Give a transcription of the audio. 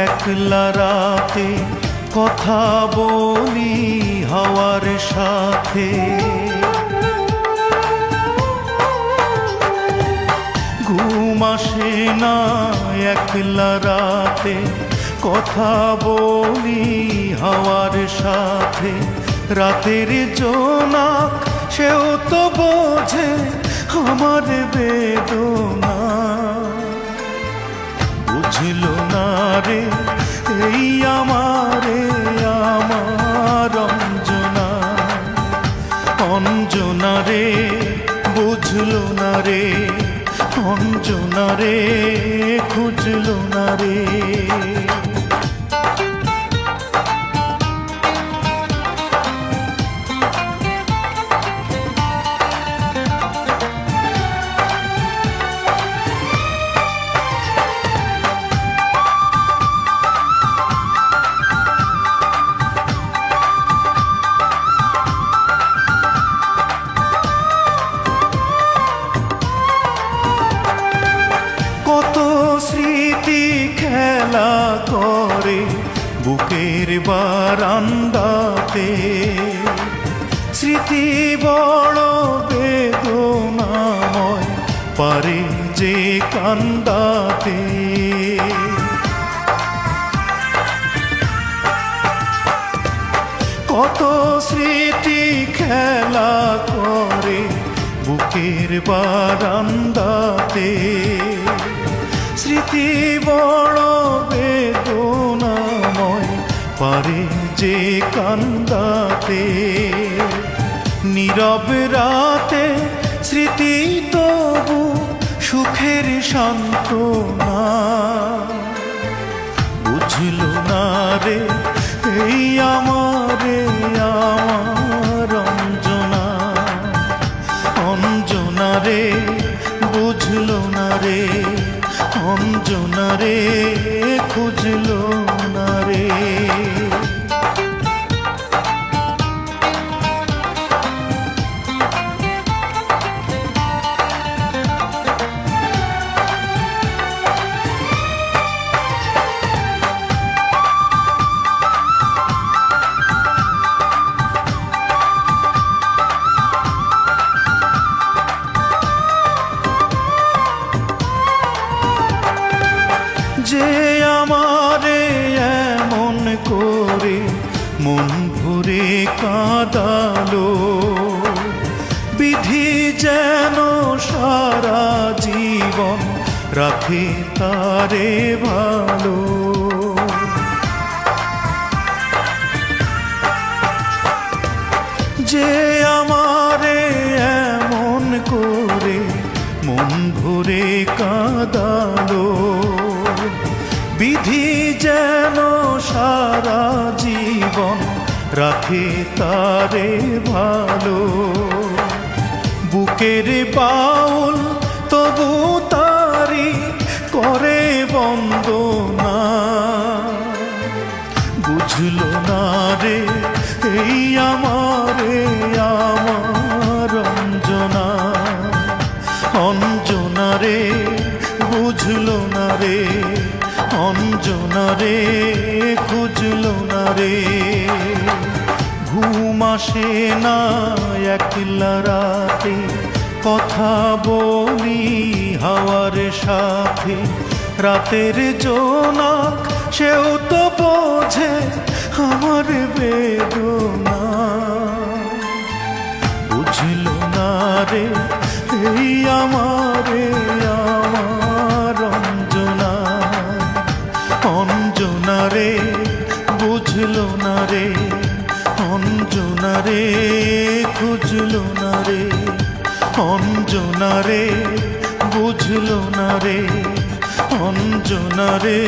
একলা রাতে কথা বলি হাওয়ার সাথে, ঘুম আসে না একলা রাতে কথা বলি হাওয়ার সাথে। রাতের জোনাক সেও তো বোঝে আমার বেদনা, বুঝল না রে এই আমারে আমার অঞ্জনা। অঞ্জনা রে বুঝল না রে, অঞ্জনা রে খুঁজল না রে। কত স্মৃতি খেলা করে বুকের বারান্দাতে, স্মৃতি বড় বেদনাময় পারে যে কান্দাতে। কত স্মৃতি খেলা করে বুকের বারান্দাতে, স্মৃতি বড় বেদনাময় পারে যে কান্দাতে। নীরব রাতে স্মৃতি তবু সুখের সান্ত্বনা, বুঝল না রে এই আমারে আমার অঞ্জনা। অঞ্জনা রে বুঝল না রে, অঞ্জনা রে খুঁজল না রে। যে আমারে এমন করে মন ভরে কাঁদালো, বিধি যেন সারা জীবন রাখে তারে ভালো। যে আমারে এমন করে মন ভরে কাঁদালো, বিধি যেন সারা জীবন রাখে তারে ভালো। বুকের বাউল তবু তারি করে বন্দনা, বুঝল না রে এই আমারে আমার অঞ্জনা। অঞ্জনা রে বুঝল না রে, অঞ্জনা রে খুঁজল না রে। ঘুম আসে না একলা রাতে কথা বলি হাওয়ার সাথে। রাতের জোনাক সেও তো বোঝে আমার বেদনা, বুঝল না রে এই আমারে আমার অঞ্জনা। অঞ্জনা রে বুঝল না রে, অঞ্জনা রে খুঁজল না রে। অঞ্জনা রে বুঝল না রে, অঞ্জনা রে